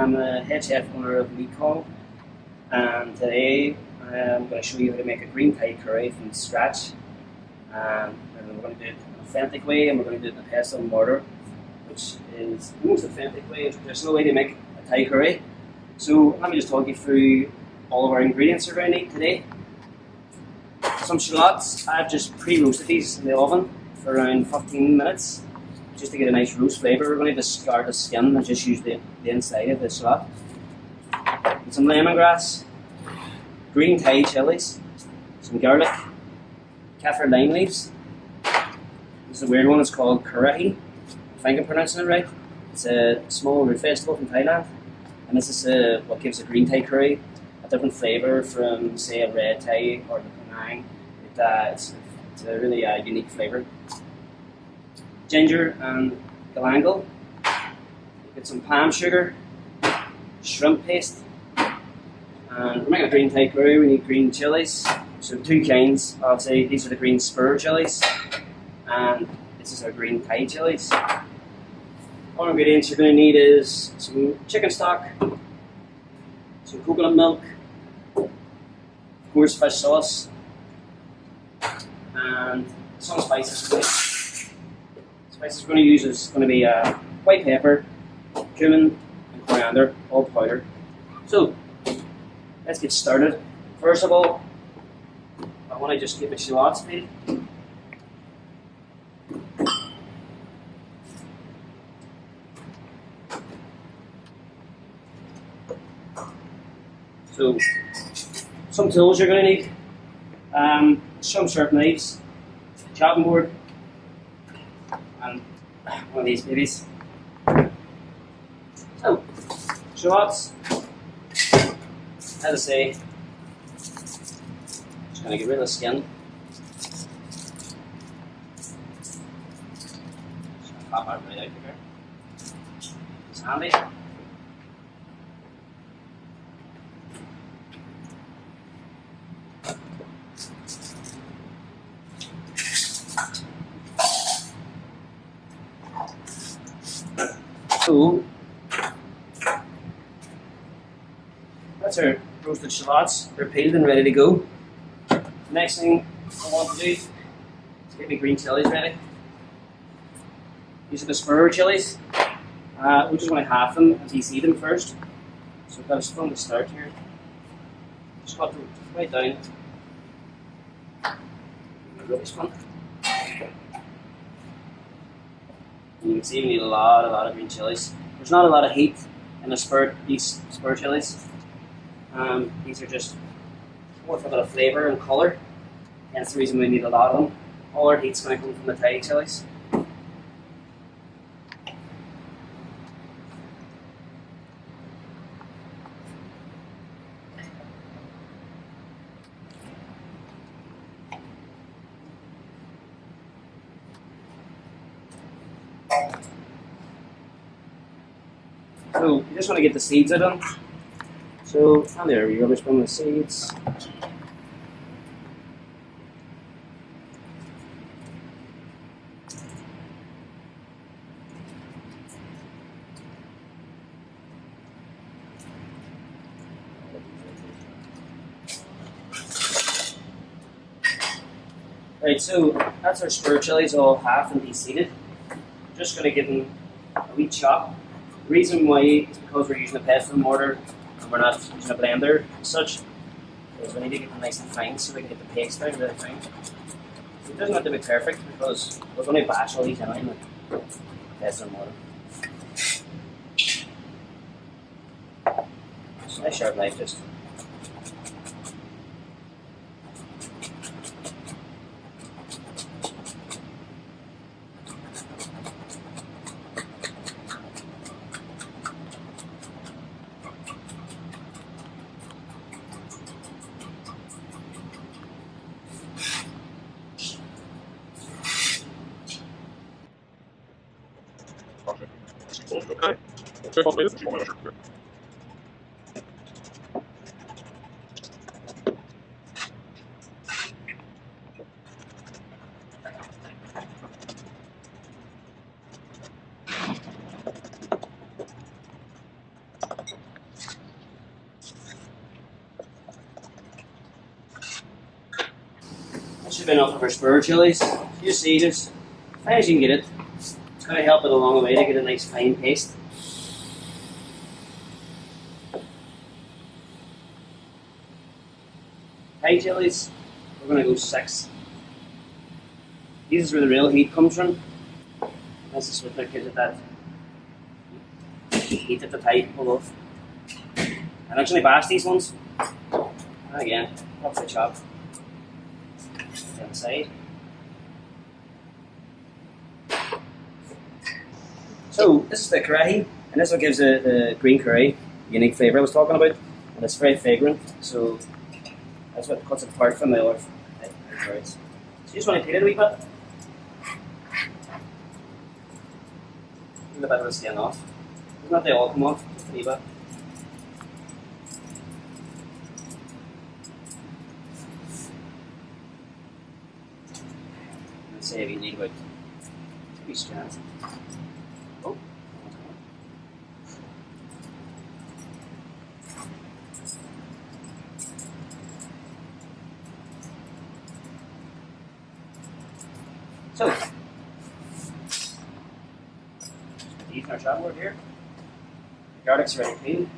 I'm the head chef owner of Mekong, and today I'm going to show you how to make a green Thai curry from scratch. And we're going to do it an authentic way, and we're going to do it in a pestle and mortar, which is the most authentic way and traditional way to make a Thai curry. So let me just talk you through all of our ingredients we're going to need today. Some shallots. I've just pre-roasted these in the oven for around 15 minutes, just to get a nice roast flavour. We're going to discard the skin and just use the inside of the shallot. And some lemongrass, green Thai chilies, some garlic, kaffir lime leaves. This is a weird one, it's called Cookery, if I'm pronouncing it right. It's a small root vegetable from Thailand, and this is what gives a green Thai curry a different flavour from, say, a red Thai or the Penang. It's a really unique flavour. Ginger and galangal. Get some palm sugar, shrimp paste, and we're making a green Thai curry. We need green chilies. So two kinds. I'll say these are the green spur chilies, and this is our green Thai chilies. All ingredients you're going to need is some chicken stock, some coconut milk, of course fish sauce, and some spices. Spices we're going to use is going to be white pepper, cumin, and coriander, all powdered. So let's get started. First of all, I want to just get my shallots peeled. So some tools you're going to need: some sharp knives, a chopping board, and one of these babies. So, shallots, as I say, just going to get rid of the skin. Just going to pop that right out of here. It's handy. So, that's our roasted shallots. They're peeled and ready to go. The next thing I want to do is get my green chilies ready. These are the spur chilies. We just want to half them and de-seed them first. So we've got a spoon to start here. Just cut them right down. Really fun. You can see we need a lot of green chilies. There's not a lot of heat in these spur chilies. These are just more for a bit of flavour and colour, and that's the reason we need a lot of them. All our heat's going to come from the Thai chilies. So you just want to get the seeds out of them. So, and there we go, rubbish from the seeds. Right, so that's our spur chilies all half and de-seeded. Just going to give them a wee chop. The reason why is because we're using a pestle and mortar and we're not using a blender as such, because we need to get them nice and fine so we can get the paste out really fine. So it doesn't have to be perfect because we're going to bash all these in with pestle and mortar. So nice sharp knife just. should be enough of our spur chilies. You see, just as fine as you can get it. It's going to help it along the way to get a nice fine paste. Thai chilies, we're going to go 6. This is where the real heat comes from. This is what gives it that heat that the Thai people love. And actually bash these ones. And again, roughly chopped. Inside. So this is the curry, and this is what gives the green curry unique flavour I was talking about, and it's very fragrant. So that's what cuts it apart from the other curries. So you just want to peel it a wee bit. Leave a bit of the skin off. Not they all come off, just a wee bit. And say we need about 2 strands. Oh. So, these in our chopping board here. The garlic's already clean.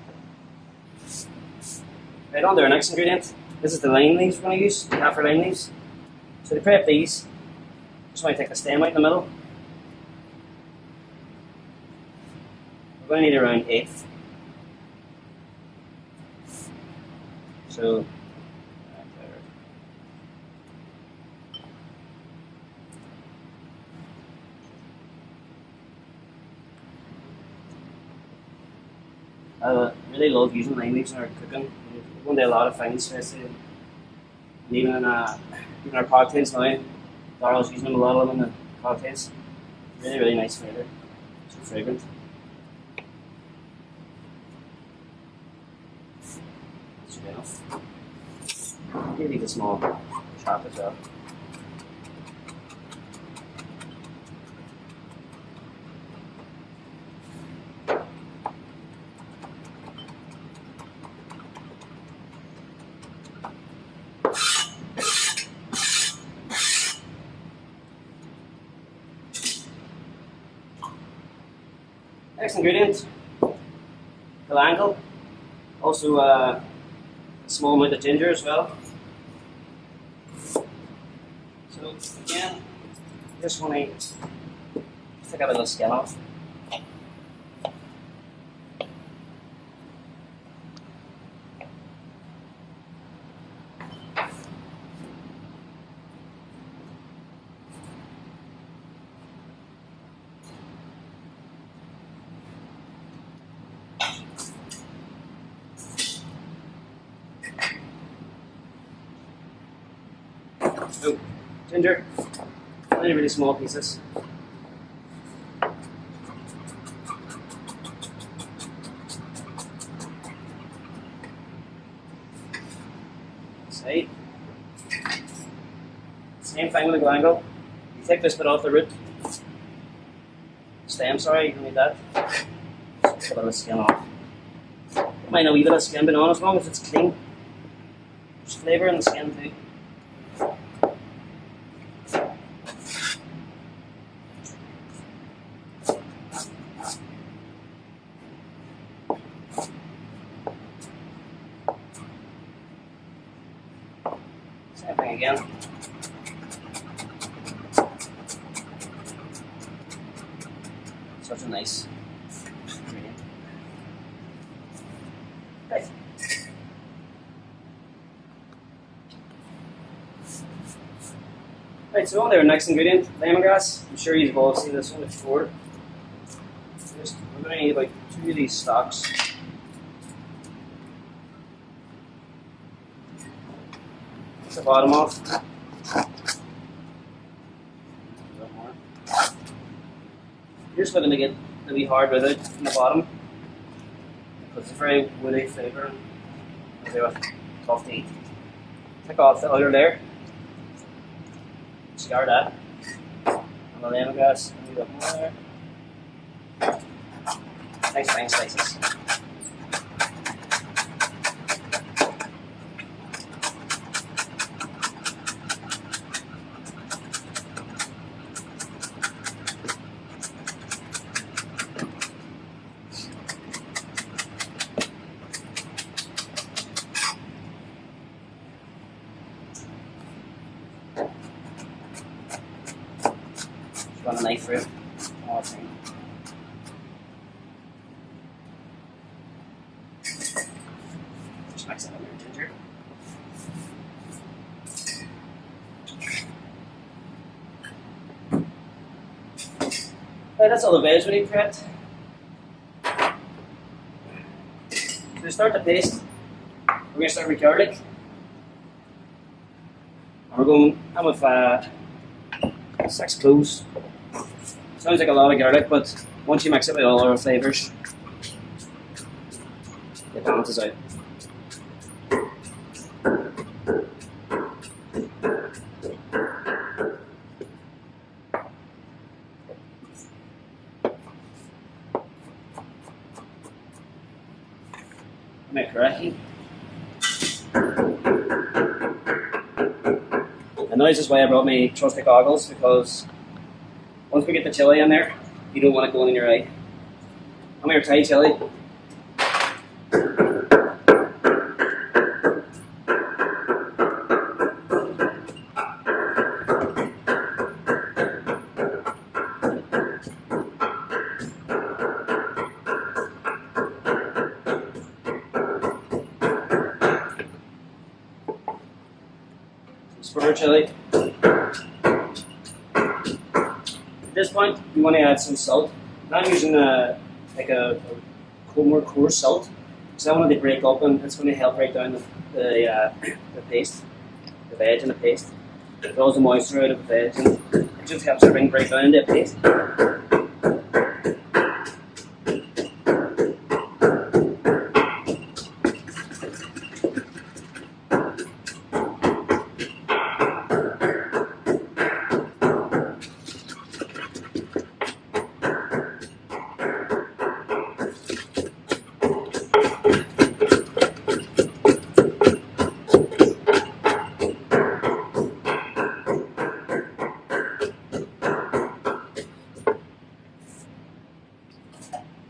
Right on to our next ingredient. This is the lime leaves we're going to use, the kaffir lime leaves. So to prep these, just want to take the stem out in the middle. We're going to need around 8. So, I really love using lime leaves in our cooking. We're going to do a lot of things, especially even in our cocktails now. Daryl's using them, a lot of them in the cocktails. Really, really nice flavour. So fragrant. That should be enough. Maybe leave a small chop as well. Next ingredient, galangal, also a small amount of ginger as well. So again, just want to take a little skin off. So, ginger, only really small pieces. Side. Same thing with the galangal. You take this bit off the root. Stem, sorry, you don't need that. Just put a little skin off. You might know a wee bit of skin being on as long as it's clean. There's flavour in the skin too. Same thing again. Such a nice ingredient. Okay. Right, so on to our next ingredient, lemongrass. I'm sure you've all seen this one before. We're going to need about 2 of these stalks. Take the bottom off. You're just looking to get the wee hard with it from the bottom. It's a very woody flavour and they're tough to eat. Take off the outer layer. Scar that. And the lemongrass, and leave it more there. Nice fine slices. through it all the time. Just mix that in there, ginger. Right, that's all the veg we need for it. So to start the paste, we're going to start with garlic. And we're going in with 6 cloves. Sounds like a lot of garlic, but once you mix it with all our flavours, it balances out. Correctly. And now this is why I brought my trusty goggles, because once we get the chili in there, you don't want it going in your eye. I'm here Thai chili. Spur chili. At this point, you want to add some salt. I'm using a more coarse salt, because I want it to break up, and it's going to help break down the paste, the veg in the paste. It draws the moisture out of the veg, and it just helps everything break down into a paste.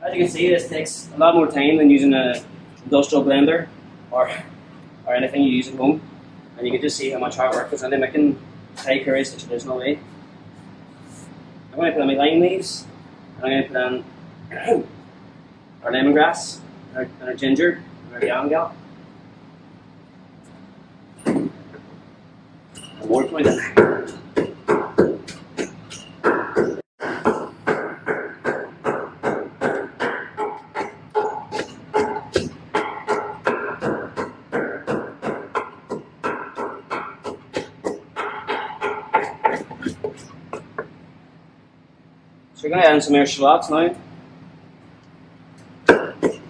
As you can see, this takes a lot more time than using an industrial blender or anything you use at home. And you can just see how much hard work goes into making Thai curries the traditional way. I'm going to put on my lime leaves, and I'm going to put on our lemongrass, and our ginger, and our yangal. And more coming in. So we're going to add in some more shallots now.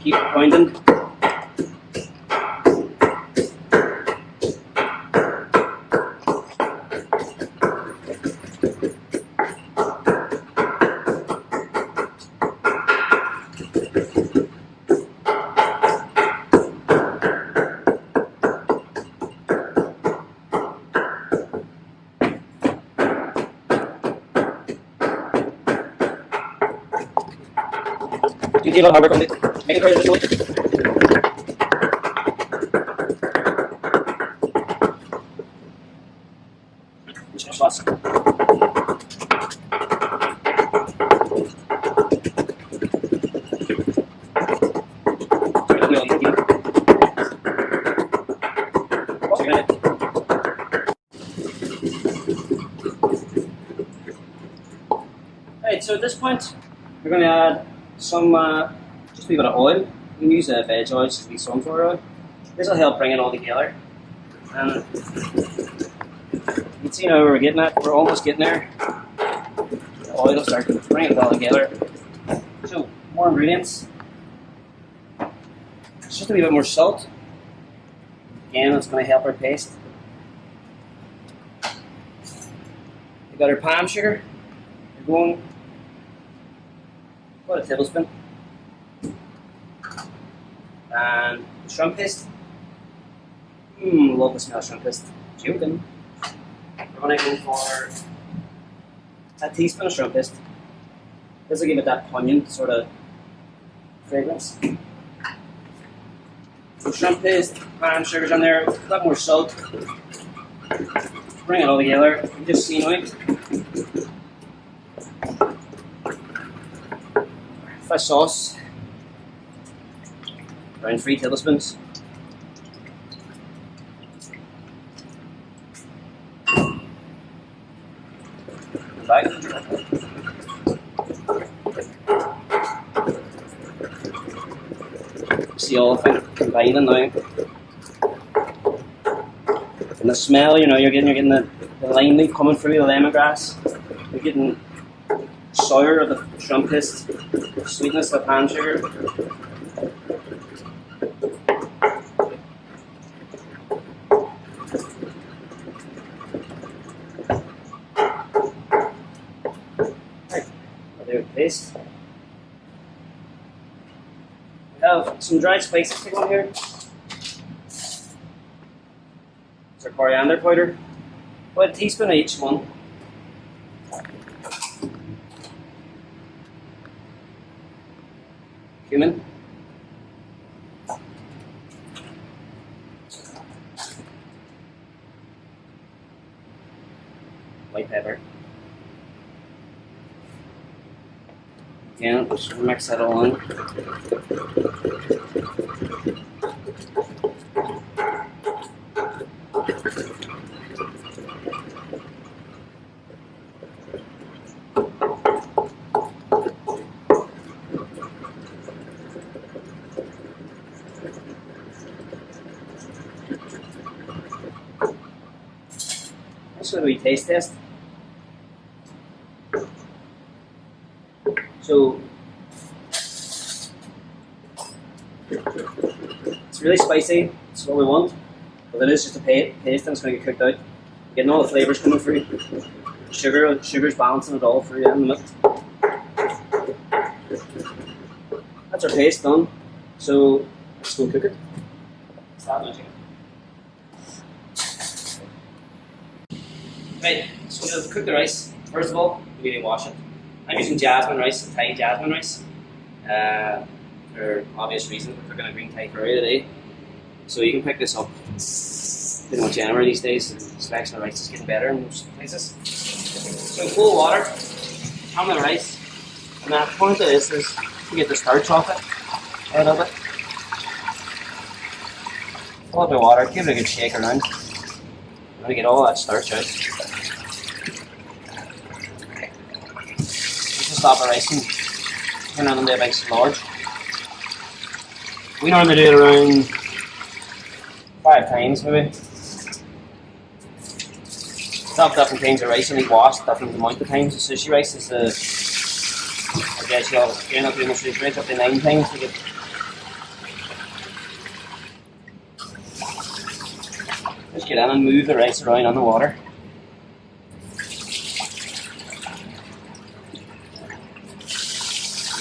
Keep pounding. You did a lot of hard work on it. Make it very difficult. Just sauce. Right, so at this point, we're going to add some, just a wee bit of oil. You can use veg oil, just be sunflower oil. This will help bring it all together. And you can see now where we're getting at. We're almost getting there. The oil will start bringing it all together. So, more ingredients. It's just a wee bit more salt. Again, that's going to help our paste. We've got our palm sugar. We're going about a tablespoon. And shrimp paste. Love the smell of shrimp paste. Joking. We're going to go for a teaspoon of shrimp paste. This will give it that pungent sort of fragrance. So shrimp paste, palm sugar's in there, a lot more salt. Bring it all together. You just see now. fish sauce, around 3 tablespoons. Back. See all of it combining now. And the smell, you know, you're getting the lime leaf coming through the lemongrass. You're getting sour of the shrimp paste, sweetness of the pan sugar. Right, I'll do it paste. We have some dried spices to go in here. It's our coriander powder, about a teaspoon of each one. Cumin. White pepper. Again, just mix that all in. This will be taste test. So it's really spicy. It's what we want, but it is just a paste, and it's going to get cooked out. You're getting all the flavors coming through. Sugar's balancing it all through in the milk. That's our paste done. So let's go cook it. Start my chicken. Right, so to cook the rice, first of all, we need to wash it. I'm using jasmine rice, Thai jasmine rice, for obvious reasons. We're cooking a green Thai curry today. So you can pick this up pretty much anywhere these days. The selection of rice is getting better in most places. So cool water on the rice, and the point of this is to get the starch off it out of it. A little bit of water, give it a good shake around. I'm going to get all that starch out. Just stop the rice and turn it into a big sludge. We normally do it around 5 times maybe. Stop different kinds of rice and we wash different amount of times. The sushi rice is I guess you're not doing the sushi rice up to 9 times to get. Just get in and move the rice around on the water.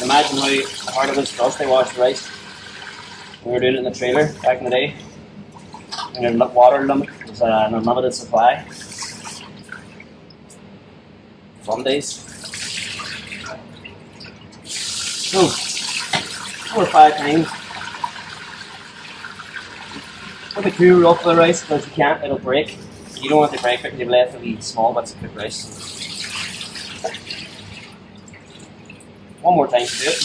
Imagine how hard it is for us to wash the rice. We were doing it in the trailer back in the day. And the water limit was an unlimited supply. Some days. So, 4 or 5 times. Don't be too rough with the rice because you can't, it'll break. You don't want to break it because you've left really small bits of cooked rice. One more time to do it.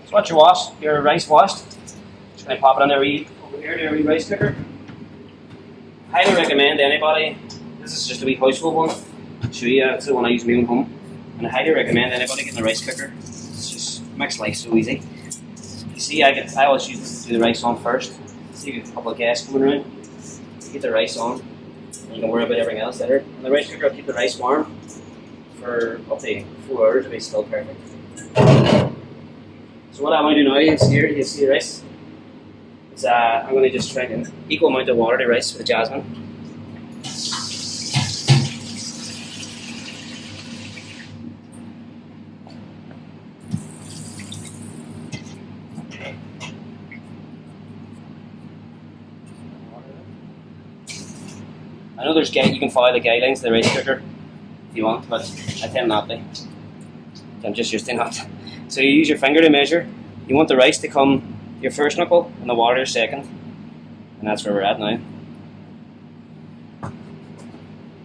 So once you wash your rice washed, just going to pop it in there over here to a wee rice cooker. Highly recommend anybody, this is just a wee household one, I'll show you, it's the one I use in my own home, and I highly recommend anybody getting a rice cooker. It's just makes life so easy. You see, I always do the rice on first. See, you get a couple of guests coming around, you get the rice on, and you can worry about everything else later. And the rice cooker will keep the rice warm for up to 4 hours, it'll be still perfect. So what I'm going to do now is here, you see the rice. I'm going to just try an equal amount of water to rice with the jasmine. I know you can follow the guidelines of the rice cooker if you want, but I tend not to. I'm just used to not. So you use your finger to measure. You want the rice to come your first knuckle and the water second, and that's where we're at now.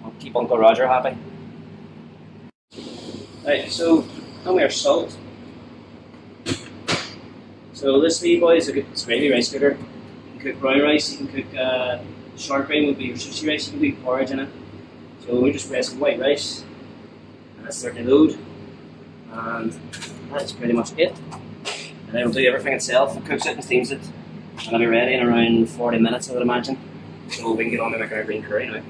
I'll keep Uncle Roger happy. Right, so now we are salt. So this wee boy is a good gravy rice cooker. You can cook brown rice, you can cook short grain would be your sushi rice, you can do porridge in it. So we're just pressing white rice, and that's starting to load, and that's pretty much it. And then it'll do everything itself. It cooks it and steams it, and it'll be ready in around 40 minutes, I would imagine. So we can get on to making our green curry now.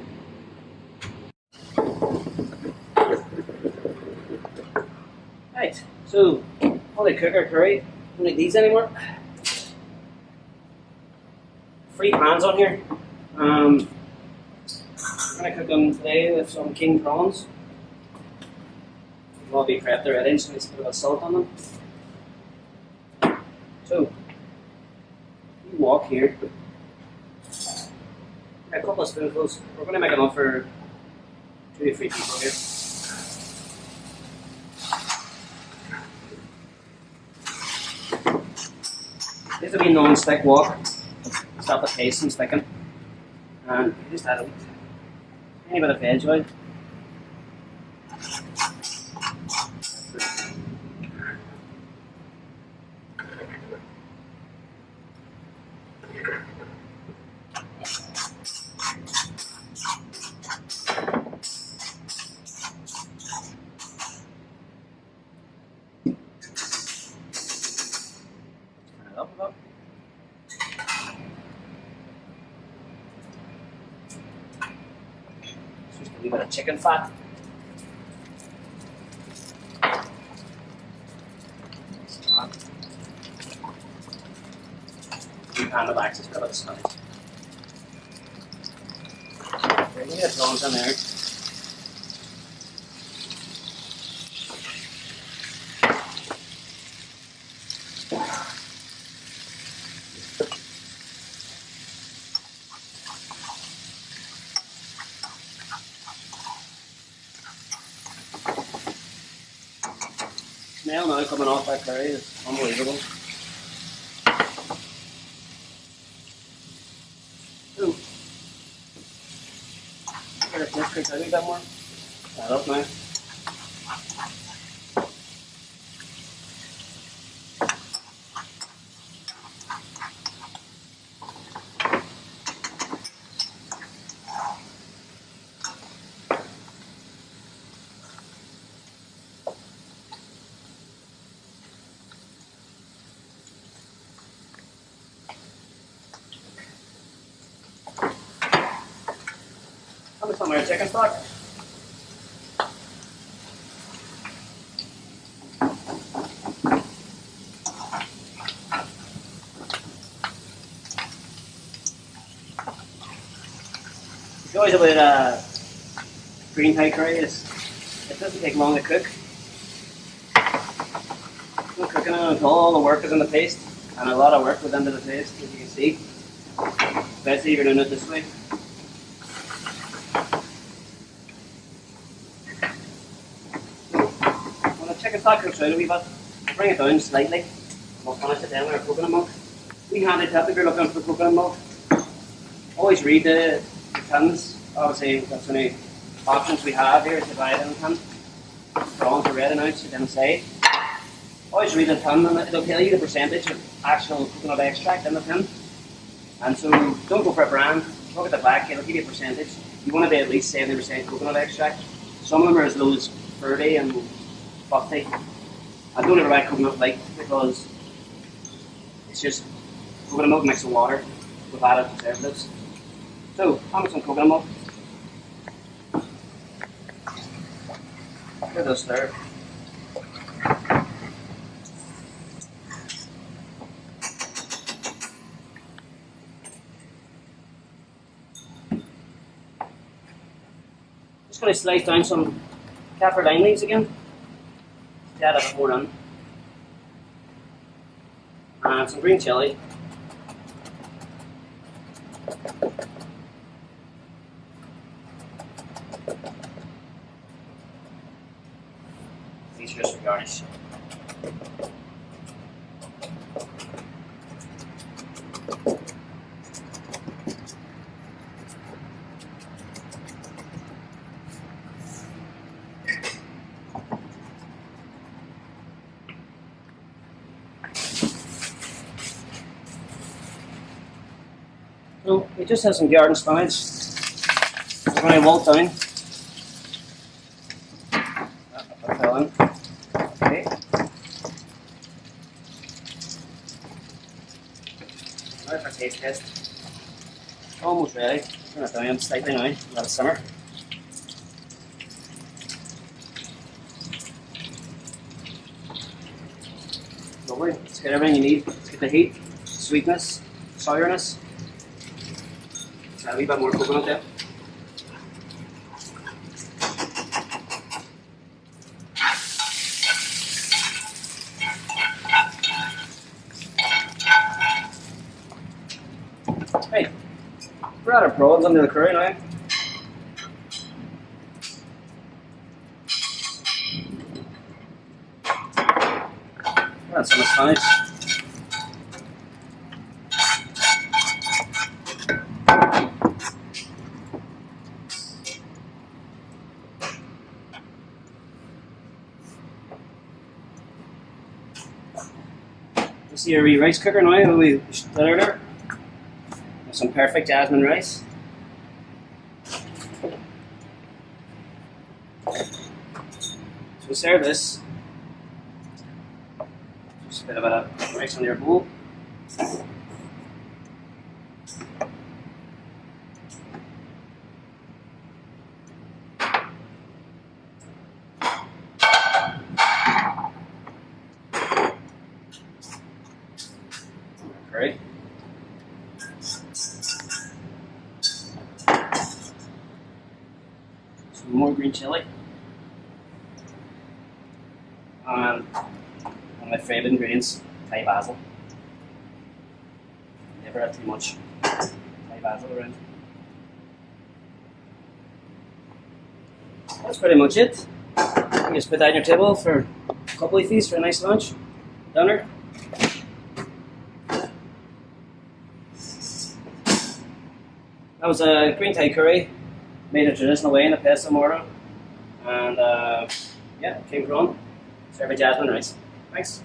Right, so while they cook our curry, don't need these anymore. 3 pans on here. We're going to cook them today with some king prawns. They'll all be prepped already, so let's put a bit of salt on them. So, you walk here. A couple of spoonfuls. We're going to make enough for 2 to 3 people here. This will be a non-stick wok. Stop the paste from sticking. And you just add a tiny bit of veg oil. Turn it up a bit. Just a wee bit of chicken fat. You pan the back, just a bit of spinach. Bring the prawns in there. Smell now coming off that curry is unbelievable. Ooh. Get it just cooked out a bit more. That up now. How much on our chicken stock? The joys about green Thai curry is it doesn't take long to cook. No cooking on it at all the work is in the paste, and a lot of work goes into the paste, as you can see. Especially if you're doing it this way. When the chicken stock cooks out a wee bit, bring it down slightly. We'll finish it then with our coconut milk. We handy tip if you're looking for coconut milk. Always read the tins. Obviously, that's the only options we have here to buy it in the tin. Prawns are ready now, so then say. Always read the tin, and it'll tell you the percentage of actual coconut extract in the tin. And so, don't go for a brand. Look at the back, it'll give you a percentage. You want to be at least 70% coconut extract. Some of them are as low as 30 and 50. I don't ever buy coconut light because it's just coconut milk mixed with water with added preservatives. So, how much on coconut milk? Give it a stir. Just going to slice down some kaffir lime leaves again. To add a bit more in. And some green chilli. These are just for garnish. So we just have some garden spinach. We're going to wilt down. Put that on. Okay. Now for taste test. Almost ready. Turn it down slightly now. Let it simmer. Lovely. It's got everything you need. It's got the heat, sweetness, sourness. A wee bit more coconut there. Right, we're at our prawns under the curry now. That's some spinach. You see our wee rice cooker now that we did earlier. Some perfect jasmine rice. So we serve this. Just a bit of rice on your bowl. Curry. Some more green chili. And one of my favourite ingredients, Thai basil. Never have too much Thai basil around. That's pretty much it. You just put that on your table for a couple of feasts for a nice lunch, dinner. That was a green Thai curry, made a traditional way in a pesto mortar, and yeah, came from serve with jasmine rice. Thanks.